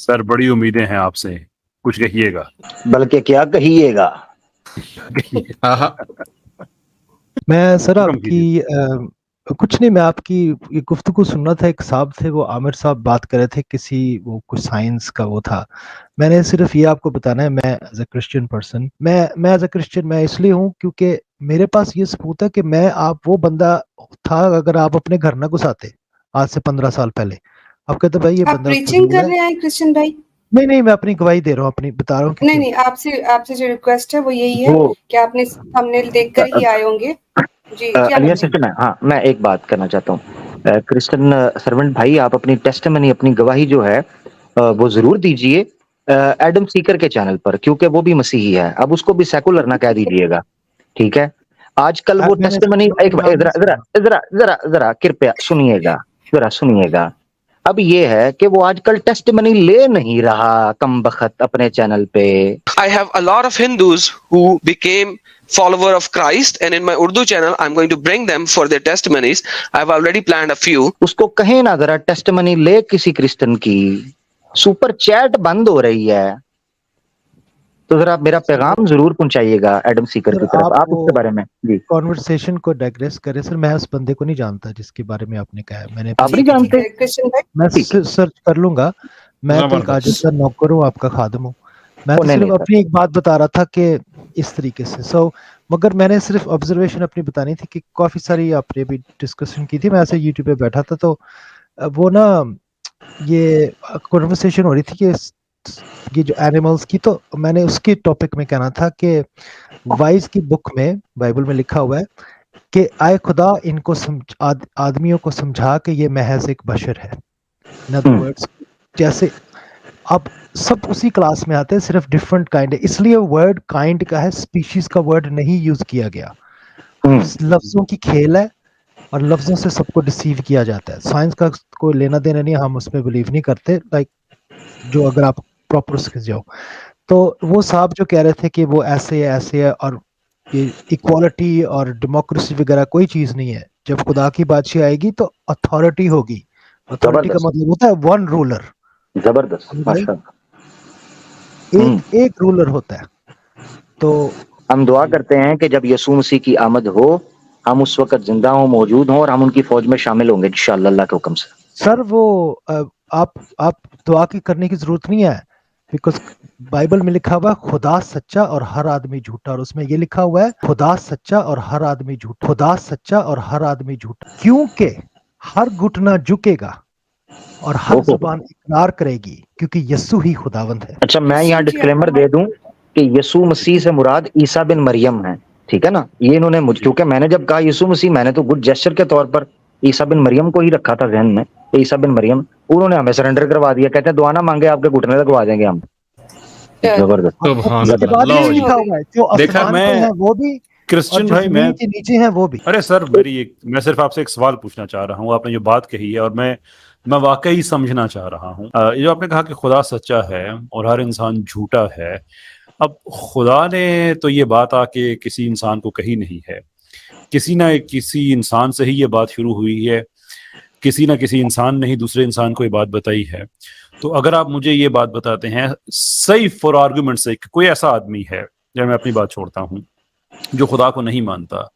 Sir बड़ी उम्मीदें हैं आपसे, कुछ कहिएगा। बल्कि क्या कहिएगा। मैं सर हुक्म कीजिए। आपकी कुछ नहीं, मैं आपकी ये गुफ्तगू सुन रहा था। एक साहब थे, वो आमिर साहब बात कर रहे थे किसी, वो कुछ साइंस का वो था। मैंने सिर्फ ये आपको बताना है, मैं एज अ क्रिश्चियन पर्सन, मैं एज अ क्रिश्चियन मैं इसलिए हूँ क्योंकि मेरे पास ये सबूत है कि मैं आप वो बंदा था अगर आप अपने घर ना घुसाते आज से 15 साल पहले। आप कहते भाई ये आप बंदा प्रीचिंग फजूल कर है। रहे हैं क्रिश्चियन भाई? नहीं, मैं अपनी गवाही दे रहा हूँ, अपनी बता रहा हूँ कि नहीं क्यों। नहीं, आपसे जो रिक्वेस्ट है वो यही है वो कि आपने थंबनेल देखकर ही आए होंगे। जी क्या अलिया बोल रहे सिस्टर, हाँ मैं एक बात करना चाहता हूँ। क्रिश्चियन सर्वेंट भाई, आप अपनी टेस्टिमनी, अपनी गवाही जो है वो जरूर दीजिए एडम सीकर के चैनल पर, क्योंकि वो भी मसीही है। अब उसको भी सेकुलर ना कह दीजिएगा, ठीक है। आजकल वो मैंने टेस्टिमनी, एक नाम नहीं जरा जरा सुना। जरा जरा जरा कृपया सुनिएगा, जरा सुनिएगा। अब ये है कि वो आजकल टेस्टिमनी ले नहीं रहा कम बखत अपने चैनल पे। I have a lot of Hindus who became follower of Christ, and in my Urdu channel I'm going to bring them for their testimonies. I've already planned a few. उसको कहें ना जरा टेस्टिमनी ले किसी Christian की। Super chat बंद हो रही है, तो जरा मेरा पैगाम जरूर पहुंचाइएगा एडम सीकर की तरफ, आप उसके बारे में। जी कॉन्वर्सेशन को डाइग्रेस करें सर। मैं उस बंदे को नहीं जानता जिसके बारे में आपने कहा है। मैंने आप नहीं ठीक जानते? है क्रिश्चियन भाई। मैं ठीक है। सर्च कर लूंगा। मैं तो एक जबरदस्त। आजिज़ सा नौकर हूँ, आपका खादिम हूँ। मैं ओ तो नहीं सिर्फ नहीं सर, अपनी एक बात बता रहा था कि इस तरीके से मगर मैंने सिर्फ ऑब्जर्वेशन अपनी बतानी थी कि काफी सारी आपने भी डिस्कशन की थी। मैं ऐसे यूट्यूब पे बैठा था तो वो ना ये कॉन्वर्सेशन हो रही थी कि ये जो एनिमल्स की, तो मैंने उसके टॉपिक में कहना था कि वाइज की बुक में, बाइबल में लिखा हुआ है कि आए खुदा इनको आदमियों को समझा कि ये महज एक बशर है। इन अदर वर्ड्स, जैसे अब सब उसी क्लास में आते हैं, सिर्फ डिफरेंट काइंड है, इसलिए वर्ड काइंड का है, स्पीशीज का वर्ड नहीं यूज किया गया। लफ्जों की खेल है और लफ्जों से सबको डिसीव किया जाता है। साइंस का कोई लेना देना नहीं, हम उसमें बिलीव नहीं करते। लाइक जो अगर आप प्रॉपर उसके जाओ, तो वो साहब जो कह रहे थे कि वो ऐसे है और ये इक्वालिटी और डेमोक्रेसी वगैरह कोई चीज नहीं है। जब खुदा की बादशाही आएगी तो अथॉरिटी होगी। अथॉरिटी का मतलब होता है वन रूलर। जबरदस्त, माशाल्लाह। एक रूलर होता है। तो हम दुआ करते हैं कि जब यीशु मसीह की आमद हो, हम उस वक्त जिंदा हो, मौजूद हों और हम उनकी फौज में शामिल होंगे इंशाअल्लाह अल्लाह के हुक्म से। सर वो आप दुआ की करने की जरूरत नहीं है, बिकॉज बाइबल में लिखा हुआ है खुदा सच्चा और हर आदमी झूठा, और उसमें ये लिखा हुआ है खुदा सच्चा और हर आदमी झूठा, खुदा सच्चा और हर आदमी झूठा, क्योंकि हर घुटना झुकेगा और हर जुबान इकरार करेगी क्योंकि यीशु ही खुदावंद है। अच्छा, मैं यहाँ डिस्क्लेमर दे दूं कि यीशु मसीह से मुराद ईसा बिन मरियम है, ठीक है ना। ये इन्होंने मुझे, क्योंकि मैंने जब कहा यीशु मसीह, मैंने तो गुड जेस्चर के तौर पर ईसा बिन मरियम को ही रखा था जहन में। ईसा बिन मरियम, उन्होंने हमें सरेंडर करवा दिया, कहते हैं दुआ ना मांगे आपके घुटने लगवा देंगे हम। जबरदस्त। उसके बाद ये लिखा हुआ है जो देखा, आसमान पे है वो भी, क्रिश्चियन और जो भाई जमीन के नीचे है वो भी। अरे सर मैं सिर्फ आपसे एक सवाल पूछना चाह रहा हूँ। आपने जो बात कही है और मैं वाकई समझना चाह रहा हूँ। ये जो आपने कहा कि खुदा सच्चा है और हर इंसान झूठा है, अब खुदा ने तो ये बात आके किसी इंसान को कही नहीं है, किसी इंसान से ही ये बात शुरू हुई है, किसी ना किसी इंसान ने ही दूसरे इंसान को ये बात बताई है। तो अगर आप मुझे ये बात बताते हैं सही फॉर आर्गुमेंट से, कोई ऐसा आदमी है, जब मैं अपनी बात छोड़ता हूँ, जो खुदा को नहीं मानता,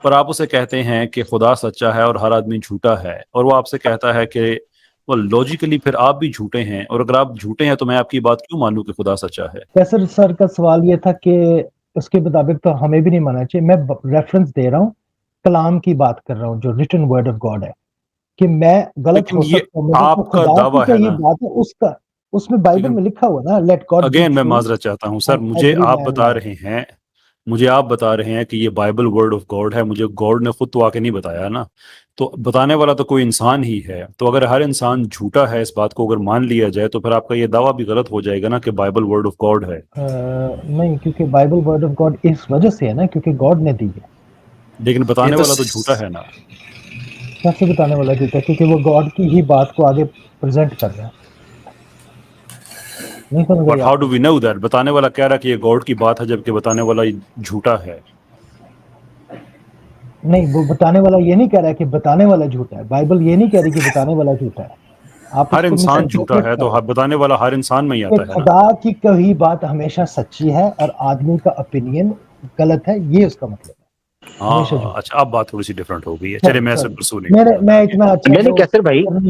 पर आप उसे कहते हैं कि खुदा सच्चा है और हर आदमी झूठा है, और वो आपसे कहता है कि वो लॉजिकली फिर आप भी झूठे हैं, और अगर आप झूठे हैं तो मैं आपकी बात क्यों मानूं कि खुदा सच्चा है? कैसर सर का सवाल ये था कि उसके मुताबिक तो हमें भी नहीं मानना चाहिए। मैं रेफरेंस दे रहा हूँ, कलाम की बात कर रहा हूँ जो रिटन वर्ड ऑफ गॉड है, कि मैं गलत हो सकता हूँ, आपका दावा है ये ना, बात है उसका, उसमें बाइबल में लिखा हुआ ना, लेट गॉड अगेन मैं माजरत चाहता हूँ सर, मुझे आप बता रहे हैं कि ये बाइबल वर्ड ऑफ गॉड है, मुझे गॉड ने खुद तो आके नहीं बताया ना, तो बताने वाला तो कोई इंसान ही है। तो अगर हर इंसान झूठा है, इस बात को अगर मान लिया जाए, तो फिर आपका ये दावा भी गलत हो जाएगा ना कि बाइबल वर्ड ऑफ गॉड है। नहीं, क्योंकि बाइबल वर्ड ऑफ गॉड इस वजह से है ना क्योंकि गॉड ने दी है, लेकिन बताने वाला तो झूठा है ना। कैसे बताने वाला झूठा? क्योंकि वो गॉड की ही बात को आगे प्रेजेंट कर रहा है। But how do we know that? बताने वाला कह रहा है कि ये गॉड की बात है, जबकि बताने वाला झूठा है। नहीं, वो बताने वाला ये नहीं कह रहा है कि बताने वाला झूठा है। बाइबल ये नहीं कह रही कि बताने वाला झूठा है। आप हर इसको इंसान misinterpret झूठा है, तो कर रहे बताने वाला हर इंसान में ही हैं आता कि है ना। खुदा की कही बात हमेशा सच्ची है और आदमी का ओपिनियन गलत है, ये उसका मतलब है, हमेशा हाँ, झूठ। अच्छा, अब बात थोड़ी सी डिफरेंट हो गई है। चलिए, मैं इसे सॉरी, परसू नहीं करूंगा। मैं इतना अच्छा नहीं नहीं, वो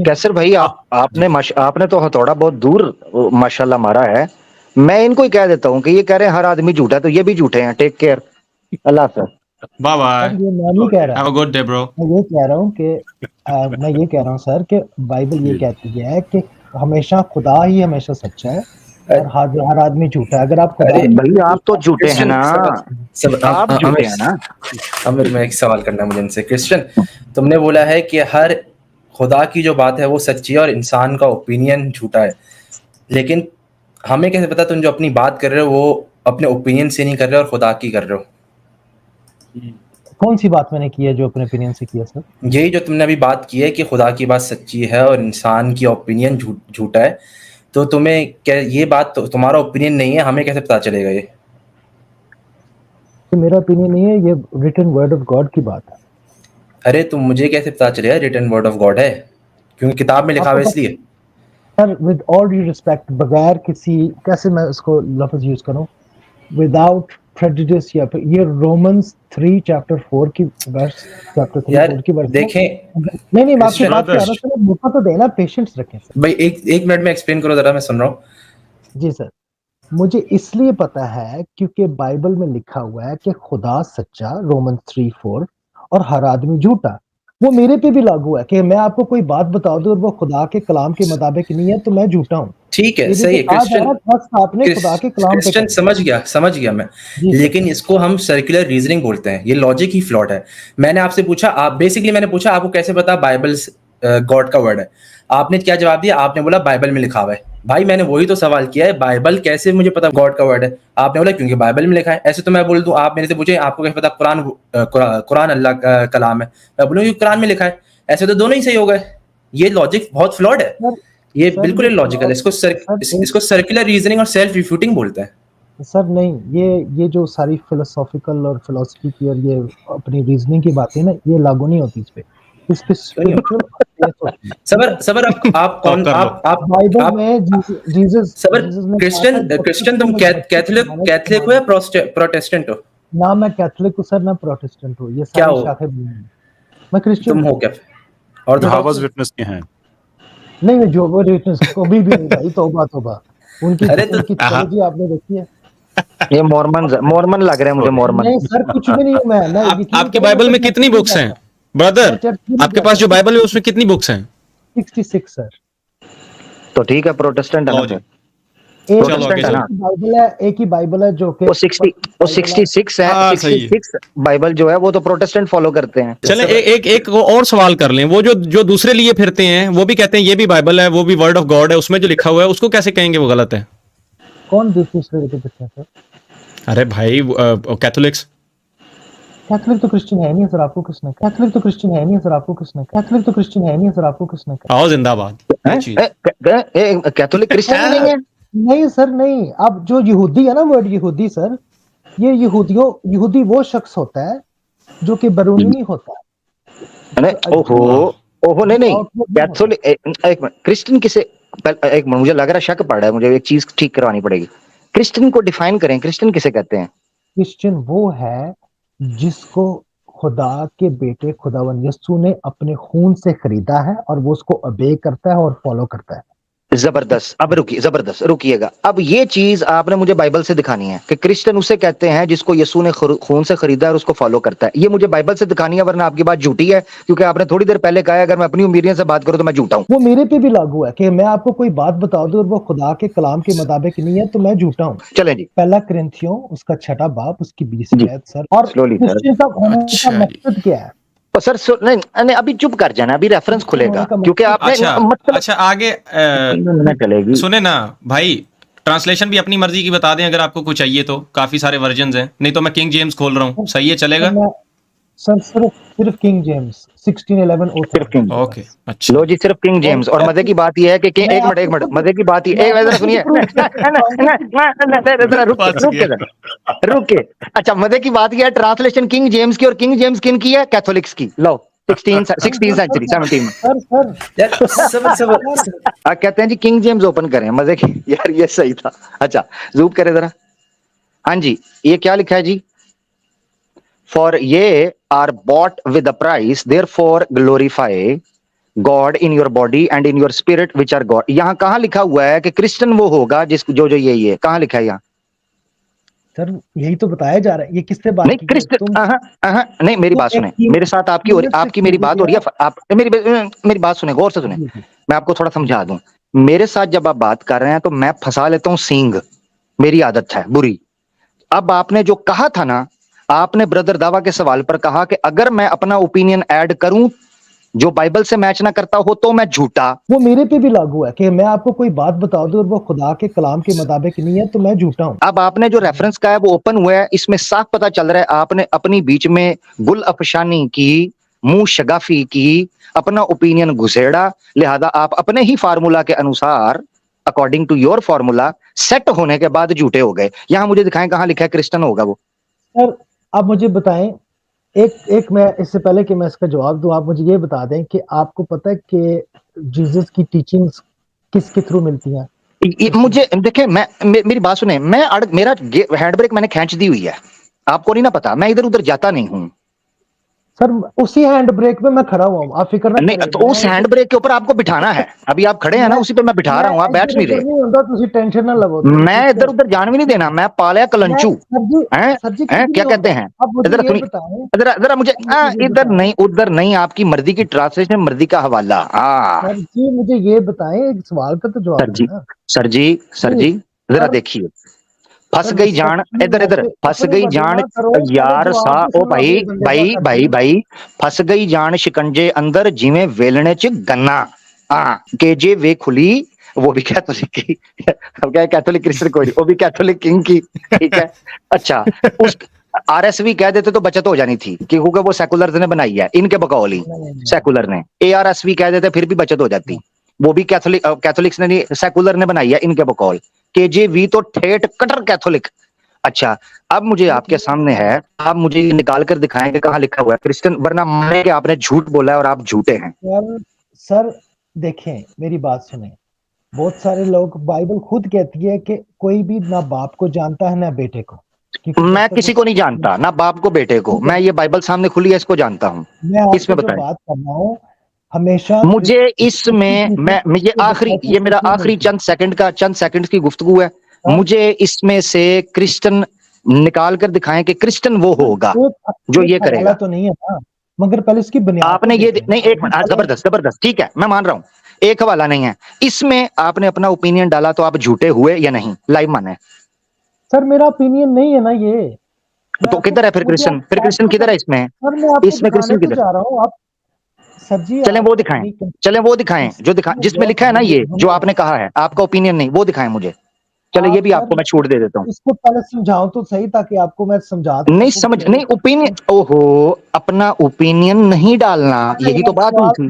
कैसर भाई हाँ, आपने तो हथौड़ा बहुत दूर माशाल्लाह मारा है। मैं इनको ही कह देता हूँ कि ये कह रहे हैं हर आदमी झूठा है, तो ये भी झूठे हैं। टेक केयर, अल्लाह हाफ़िज़। Bye sir bye. ये मैं नहीं कह ओके, रहा, Have a good day, bro. मैं ये कह रहा हूँ कि मैं ये कह रहा हूँ सर कि बाइबल ये जी, कहती है कि हमेशा खुदा ही हमेशा सच्चा है और हर आदमी झूठा है। अगर आप खुदा अरे की भाई आप तो झूठे हैं क्रिश्चियन ना, सब आप झूठे हैं ना। अमिर मैं एक सवाल करना है मुझे इनसे। क्रिश्चियन, तुमने बोला है कि हर खुदा की जो बात है वो सच्ची है और इंसान का ओपिनियन झूठा है, लेकिन हमें कैसे पता तुम जो अपनी बात कर रहे हो वो अपने ओपिनियन से नहीं कर रहे हो और खुदा की कर रहे हो? कौन सी बात मैंने की है जो अपने ओपिनियन से किया सर? यही जो तुमने अभी बात की है कि खुदा की बात सच्ची है और इंसान की ओपिनियन झूठा है, तो तुम्हें क्या ये बात तो तुम्हारा ओपिनियन नहीं है, हमें कैसे पता चलेगा ये? तो मेरा ओपिनियन नहीं है, ये रिटन वर्ड ऑफ गॉड की बात है। अरे तुम मुझे कैसे पता चलेगा रिटन वर्ड ऑफ गॉड है? क्योंकि किताब में लिखा हुआ है इसलिए। Sir with all due respect, बगैर किसी, कैसे मैं उसको लफ्ज यूज करूं, विदाउट प्रेजुडिस, या फिर ये रोमन्स 3 चैप्टर 4 की वर्स, चैप्टर 3 यार 4 की वर्स। देखें नहीं मैं आपकी क्रिश्चियन बात कर रहा हूं सर, मौका तो देना, पेशेंस रखें सर। भाई, एक मिनट में एक्सप्लेन करो जरा, मैं सुन रहा हूँ। जी सर, मुझे इसलिए पता है क्योंकि बाइबल में लिखा हुआ है कि खुदा सच्चा, रोमन 3:4, और हर आदमी झूठा। वो मेरे पे भी लागू है कि मैं आपको कोई बात बता दूं और वो खुदा के कलाम के मुताबिक नहीं है तो मैं झूठा हूं। ठीक है, ये सही है। जो कहा जा रहा है, ट्रस्ट आपने खुदा के कलाम पे क्रिश्चियन करना। समझ गया मैं, जी सर। लेकिन इसको हम सर्कुलर रीजनिंग बोलते हैं, ये लॉजिक ही फ्लॉट है। मैंने आपसे पूछा, मैंने पूछा आपको कैसे पता बाइबल गॉड का वर्ड है? आपने क्या जवाब दिया? आपने बोला बाइबल में लिखा हुआ है। भाई मैंने वही तो सवाल किया है, बाइबल कैसे मुझे पता गॉड का वर्ड है? आपने बोला क्योंकि बाइबल में लिखा है। ऐसे तो मैं बोल दूं, आप मेरे से पूछे आपको कैसे पता कुरान अल्लाह का कलाम है, मैं बोलूँ कुरान में लिखा है। ऐसे तो दोनों ही सही हो गए। ये लॉजिक बहुत फ्लॉड है, ये बिल्कुल इलॉजिकल है। इसको सर्कुलर रीजनिंग और सेल्फ रिफ्यूटिंग बोलते हैं। सर नहीं, ये जो सारी फिलोसॉफिकल और फिलॉसफी की और ये अपनी रीजनिंग की बातें ना, ये लागू नहीं होती इस पे स्पिरिचुअल होती है। सबर आप कौन आप बाइबल आप में जीसस सबर ने क्रिश्चियन तुम कैथलिक हो या प्रोटेस्टेंट हो? ना मैं कैथोलिक हूँ सर, ना प्रोटेस्टेंट हूँ, ये क्या सारी हो? शाखें बनी हैं। मैं क्रिश्चियन तुम हूँ। हो क्या? और यहोवा's विटनेस के हैं। नहीं जो वो रिटर्न्स कभी भी नहीं भाई, तौबा उनकी अरे तो उनकी theology आपने देखी है? ये मॉर्मन लग रहा है मुझे, मॉर्मन। नहीं सर, कुछ भी नहीं हूँ मैं ना। आपके बाइबल में कितनी बुक्स हैं ब्रदर? आपके पास जो बाइबल है उसमें कितनी बुक्स हैं? 66 सर। तो ठीक है, प्रोटेस्टेंट है लो ना जी। फिर। एक चलो आगे प्रोटेस्टेंट है ना। बाइबल है, एक ही बाइबल है जो कि वो 66 है। हाँ, सही है। 66 बाइबल जो है वो तो प्रोटेस्टेंट फॉलो करते हैं। चले एक और सवाल कर लें। वो जो दूसरे लिए फिरते हैं वो भी कहते हैं ये भी बाइबल है, वो भी वर्ड ऑफ गॉड है, उसमें जो लिखा हुआ है उसको कैसे कहेंगे वो गलत है? कौन दूसरे के पीछे सर? अरे भाई कैथोलिक्स। कैथोलिक तो क्रिश्चियन है नहीं सर, आपको किसने कहा? कैथोलिक तो क्रिश्चियन है नहीं सर, आपको किसने कहा? कैथोलिक तो क्रिश्चियन है नहीं सर, आपको किसने कहा? आओ जिंदाबाद। ये चीज कैथोलिक क्रिश्चियन नहीं है। नहीं सर नहीं, अब जो यहूदी है ना, वर्ड यहूदी सर, ये यहूदी वो शख्स होता है जो कि बरूनी नहीं होता। ओहो नहीं कैथोलिक, एक मिनट, क्रिश्चियन किसे, एक मिनट, मुझे लग रहा है शक पड़ रहा है, मुझे एक चीज ठीक करवानी पड़ेगी। क्रिश्चियन को डिफाइन करें, क्रिश्चियन किसे कहते हैं? क्रिश्चियन वो है जिसको खुदा के बेटे खुदावन यीशु ने अपने खून से खरीदा है और वो उसको ओबे करता है और फॉलो करता है। जबरदस्त। अब रुकिएगा। अब ये चीज आपने मुझे बाइबल से दिखानी है कि क्रिश्चियन उसे कहते हैं जिसको यीशु ने खून से खरीदा है और उसको फॉलो करता है। ये मुझे बाइबल से दिखानी है, वरना आपकी बात झूठी है, क्योंकि आपने थोड़ी देर पहले कहा है अगर मैं अपनी उम्मीदियत से बात करूं तो मैं झूठा हूं। वो मेरे पे भी लागू है कि मैं आपको कोई बात बता दूं और वो खुदा के कलाम के मुताबिक नहीं है तो मैं झूठा हूं। चलें जी। पहला कुरिन्थियों उसका 6 बाब उसकी 20 आयत सर। और स्लोली सर। क्रिश्चियन का होने का अच्छा जी। मकसद क्या है? सर नहीं, अभी चुप कर जाना, अभी रेफरेंस खुलेगा, क्योंकि आपने अच्छा आगे चलेगी। सुने ना भाई, ट्रांसलेशन भी अपनी मर्जी की बता दें अगर आपको कुछ चाहिए तो, काफी सारे वर्जन्स हैं, नहीं तो मैं किंग जेम्स खोल रहा हूँ, सही है चलेगा? सर सिर्फ किंग जेम्स 1611 सिर्फ किंग। ओके अच्छा। लो जी, सिर्फ किंग जेम्स। और मजे की बात यह है कि एक मिनट मजे की बात ये जरा सुनिए, रुके। अच्छा, मजे की बात यह है, ट्रांसलेशन किंग जेम्स की, और किंग जेम्स किन की है? कैथोलिक्स की। लो 16 सेंचुरी 17 में। सर यार कहते हैं जी किंग जेम्स ओपन करें मजे की। यार ये सही था। अच्छा जूम करें जरा। हाँ जी ये क्या लिखा है जी, for ye are bought with a price therefore glorify God in your body and in your spirit which are God. यहाँ कहाँ लिखा हुआ है कि क्रिश्चियन वो होगा जिसको जो जो ये कहाँ लिखा है यहाँ? सर यही तो बताया जा रहा है, ये किससे बात नहीं की है? क्रिश्चियन नहीं मेरी वो बात एक सुने, टीम- मेरे साथ आपकी टीम से आपकी मेरी बात हो रही है। आप मेरी बात सुने, गौर से सुने, मैं आपको थोड़ा समझा दूं। मेरे साथ जब आप बात कर रहे हैं तो मैं फंसा लेता हूं सींग, मेरी आदत है बुरी। अब आपने जो कहा था ना, आपने ब्रदर दावा के सवाल पर कहा कि अगर मैं अपना ओपिनियन ऐड करूं जो बाइबल से मैच ना करता हो तो मैं झूठा। वो मेरे पे भी लागू है कि मैं आपको कोई बात बता दूं और वो खुदा के कलाम के मुताबिक नहीं है तो मैं झूठा हूं। अब आपने जो रेफरेंस कहा है वो ओपन हुआ है, इसमें साफ पता चल रहा है आपने अपनी बीच में गुल अफशानी की, मुंह शगाफी की, अपना ओपिनियन घुसेड़ा, लिहाजा आप अपने ही फार्मूला के अनुसार according to your formula set होने के बाद झूठे हो गए। यहां मुझे दिखाएं कहां लिखा है क्रिश्चियन होगा वो। सर आप मुझे बताएं, एक मैं इससे पहले कि मैं इसका जवाब दूं, आप मुझे ये बता दें कि आपको पता है कि जीसस की टीचिंग्स किसके थ्रू मिलती हैं? मुझे देखें, मेरी बात सुने, मेरा हैंड ब्रेक मैंने खींच दी हुई है, आपको नहीं ना पता, मैं इधर उधर जाता नहीं हूं। सर उसी हैंड ब्रेक पे मैं खड़ा हुआ हूं, आप फिक्र ना नहीं करें। तो उस हैंड ब्रेक के ऊपर आपको बिठाना है, अभी आप खड़े हैं ना उसी पे मैं बिठा रहा हूं, आप बैठ नहीं रहे। नहीं टेंशन ना लो, मैं इधर उधर जान भी नहीं देना, मैं पालिया कलंचू हैं सर जी क्या कहते हैं? इधर सुनिए, जरा मुझे इधर नहीं उधर नहीं, आपकी मर्जी की ट्रांसलेशन, मर्जी का हवाला। सर जी मुझे ये बताएं, एक सवाल का तो जवाब देना। सर जी जरा देखिए, फंस गई जान, इधर फंस गई जान यार सा, ओ भाई फंस गई जान शिकंजे अंदर जिवें वेलने च गन्ना। के जे वे खुली, वो भी कैथोलिक की, अब क्या कैथोलिक क्रिश्चियन कोई नहीं, वो भी कैथोलिक किंग की, ठीक है। अच्छा उस आरएसवी कह देते तो बचत हो जानी थी, क्योंकि वो सेकुलर ने बनाई है, इनके बकौल ही सेकुलर ने। एआरएसवी कह देते फिर भी बचत हो जाती, वो भी कैथोलिक्स ने नहीं, सेकुलर ने बनाई है इनके बकौल। केजेवी तो ठेठ कटर कैथोलिक। अच्छा अब मुझे आपके सामने है, आप मुझे निकाल कर दिखाएंगे कहां लिखा हुआ है क्रिश्चियन, वरना माने कि आपने झूठ बोला है और आप झूठे हैं। सर देखें मेरी बात सुने, बहुत सारे लोग, बाइबल खुद कहती है कि कोई भी ना बाप को जानता है ना बेटे को। मैं किसी को नहीं जानता, ना बाप को बेटे को, मैं ये बाइबल सामने खुली है इसको जानता हूँ। इसमें बताएं, बात कर रहा हूँ हमेशा मुझे इसमें मैं ये आखिरी, ये मेरा आखिरी चंद सेकंड की गुफ्तगू है, मुझे इसमें से क्रिश्चियन निकाल कर दिखाएं कि क्रिश्चियन वो होगा जो ये करेगा। तो नहीं है ना, मगर पहले इसकी बुनियाद आपने ये नहीं, एक मिनट, जबरदस्त ठीक है, मैं मान रहा हूं, एक हवाला नहीं है इसमें, आपने अपना ओपिनियन डाला तो आप झूठे हुए या नहीं, लाइव माने। सर मेरा ओपिनियन नहीं है ना ये, तो किधर है फिर क्रिश्चियन? फिर क्रिश्चियन किधर है इसमें? इसमें क्रिश्चियन किधर? जा रहा हूं आप सर जी, चलें वो दिखाएं जो जिसमें लिखा है ना, ये जो आपने कहा है आपका ओपिनियन नहीं, वो दिखाएं मुझे। चलो ये भी आपको मैं छूट दे देता हूँ। इसको पहले समझाओ तो सही, ताकि आपको मैं समझा दूं। नहीं समझ, नहीं ओपिनियन, ओहो अपना ओपिनियन नहीं डालना, यही तो बात हुई थी।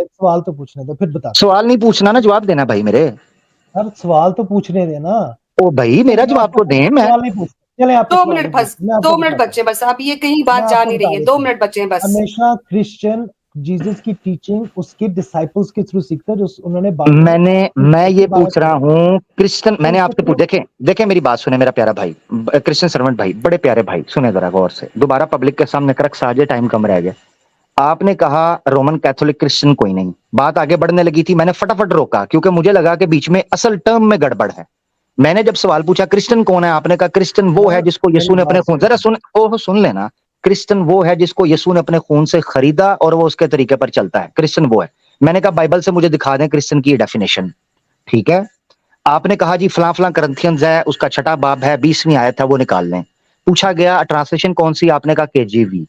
सवाल तो पूछने दो फिर बता। सवाल नहीं पूछना ना, जवाब देना भाई मेरे। सर सवाल तो पूछने देना। ओ भाई मेरा जवाब तो दें। मैं चले आप 2 मिनट बस, 2 मिनट बच्चे बस, आप ये कहीं बात जा नहीं रही है, 2 मिनट बच्चे बस। हमेशा क्रिश्चियन जीसस की टीचिंग उसके डिसाइपल्स के थ्रू सीखता है, जो उन्होंने मैं ये पूछ रहा हूँ क्रिश्चियन, मैंने आपसे देखें मेरी बात सुने, मेरा प्यारा भाई क्रिश्चियन सर्वेंट भाई, बड़े प्यारे भाई, सुने जरा गौर से, दोबारा पब्लिक के सामने क्रक्स आ जाए, टाइम कम रह गया। आपने कहा रोमन कैथोलिक क्रिश्चियन कोई नहीं, बात आगे बढ़ने लगी थी, मैंने फटाफट रोका क्योंकि मुझे लगा कि बीच में असल टर्म में गड़बड़ है। मैंने जब सवाल पूछा क्रिश्चियन कौन है, आपने कहा क्रिश्चियन वो है जिसको यीशु ने अपने खून, जरा सुन लेना, क्रिश्चियन वो है जिसको यीशु ने अपने खून से खरीदा और वो उसके तरीके पर चलता है, क्रिश्चियन वो है। मैंने कहा बाइबल से मुझे दिखा दें क्रिश्चियन की डेफिनेशन, ठीक है। आपने कहा जी फलां करंथियंस है, उसका छठा बाब है, 20वीं आयत है, वो निकाल लें। पूछा गया ट्रांसलेशन कौन सी, आपने कहा केजेवी,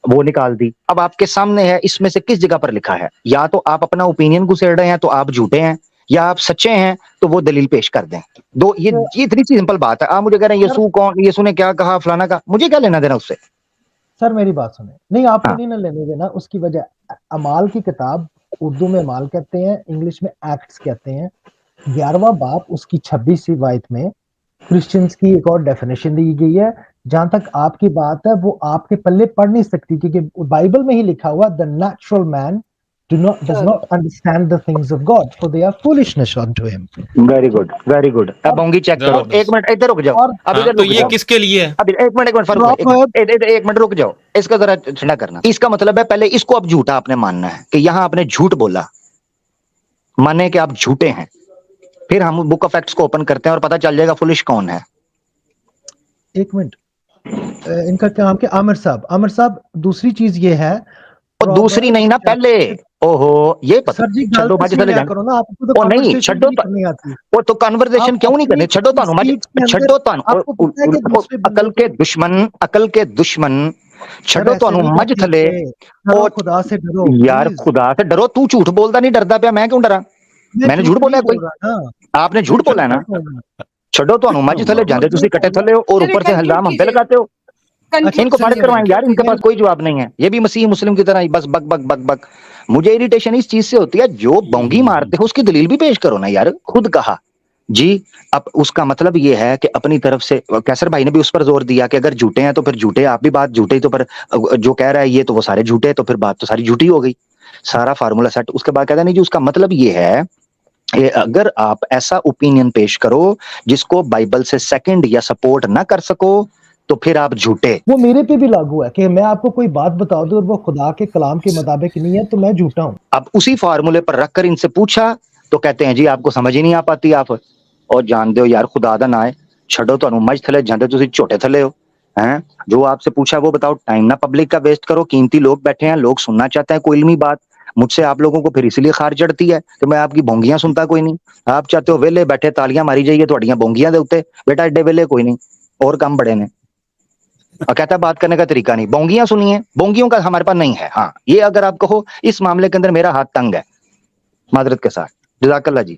वो निकाल दी। अब आपके सामने है, इसमें से किस जगह पर लिखा है? या तो आप अपना ओपिनियन घुसेड़ रहे हैं तो आप झूठे हैं, या आप सच्चे हैं तो वो दलील पेश कर दें। दो ये इतनी सी सिंपल बात है। आप मुझे कह रहे हैं यीशु कौन, यीशु ने क्या कहा, फलाना का, मुझे क्या लेना देना उससे? सर मेरी बात सुने, नहीं आपको नहीं ना लेने देना, उसकी वजह अमाल की किताब, उर्दू में अमाल कहते हैं, इंग्लिश में एक्ट्स कहते हैं, 11वां बाब उसकी 26वीं आयत में क्रिश्चियंस की एक और डेफिनेशन दी गई है जहां तक आपकी बात है वो आपके पल्ले पढ़ नहीं सकती, क्योंकि बाइबल में ही लिखा हुआ the natural man does not understand the things of God, for they are foolishness unto him. Very good very good. अब होंगी चेक करो, जबरदस्त। एक मिनट इधर रुक जाओ, और अब हाँ, इधर तो रुक ये जाओ, किसके लिए है? अब एक मिनट फारूक भाई, एक मिनट रुक जाओ, इसका जरा ठंडा करना। इसका मतलब है पहले इसको अब झूठा आपने मानना है कि यहाँ आपने झूठ बोला, माने कि आप झूठे हैं, फिर हम बुक ऑफ फैक्ट्स को ओपन करते हैं और पता चल जाएगा फुलिश कौन है। एक मिनट, इनका क्या नाम, क्या आमिर साहब, दूसरी चीज ये है, और दूसरी नहीं ना पहले, ओहो ये पता सर जी छड्डो बाजी थले जान करो ना, आपको तो ओ नहीं conversation छड्डो नहीं करनी आती। वो तो कन्वर्सेशन आप क्यों नहीं करनी, अपनी छड्डो तानु मज speech के अंदर छड्डो तानु आपको पता है कि दूसरे अकल के दुश्मन छड्डो ऐसे तानु नहीं मज करते थले थे। डरो, खुदा से डरो यार, please। खुदा से डरो, तू झूठ बोलता नहीं, डरता पिया, मैं क्यों डरा? मैंने झूठ बोला है कोई? बोल रहा ना, आपने झूठ बोला है ना? छड्डो तानु मज थले जांदे तुसी कट्टे थले हो और ऊपर से इल्जाम हम पे लगाते हो। इनको फारिग करवाएं यार, इनके पास कोई जवाब नहीं है, ये भी मसीह मुस्लिम की तरह ही बस बक बक बक बक। मुझे इरिटेशन इस चीज से होती है, जो बोंगी मारते हो उसकी दलील भी पेश करो ना यार। खुद कहा जी, अब उसका मतलब ये है कि अपनी तरफ से कैसर भाई ने भी उस पर जोर दिया कि अगर झूठे हैं तो फिर झूठे, आप भी बात झूठे, तो पर जो कह रहा है ये तो वो सारे झूठे, तो फिर बात तो सारी झूठी हो गई, सारा फार्मूला सेट। उसके बाद कहता नहीं जी, उसका मतलब ये है कि अगर आप ऐसा ओपिनियन पेश करो जिसको बाइबल से सेकंड या सपोर्ट ना कर सको तो फिर आप झूठे। वो मेरे पे भी लागू है कि मैं आपको कोई बात बता दूं और वो खुदा के कलाम के मुताबिक नहीं है तो मैं झूठा हूं। अब उसी फार्मूले पर रखकर इनसे पूछा तो कहते हैं जी आपको समझ ही नहीं आ पाती आप, और जान दो यार खुदा दा ना है, छड़ो तो मज थले जाते तुसी छोटे थले हो हैं। जो आपसे पूछा वो बताओ, टाइम ना पब्लिक का वेस्ट करो, कीमती लोग बैठे हैं, लोग सुनना चाहते हैं कोई इल्मी बात। मुझसे आप लोगों को फिर इसलिए खार चढ़ती है कि मैं आपकी बोंगियां सुनता कोई नहीं। आप चाहते हो वेले बैठे तालियां मारी जाइए ਤੁਹਾਡੀਆਂ बोंगियां दे उत्ते, बेटा एडे वेले कोई नहीं, और काम बड़े ने। और कहता है बात करने का तरीका नहीं, बोंगियां सुनिए, बोंगियों का हमारे पास नहीं है। हाँ, ये अगर आप कहो इस मामले के अंदर मेरा हाथ तंग है, माजरत के साथ। जज़ाकल्लाह जी।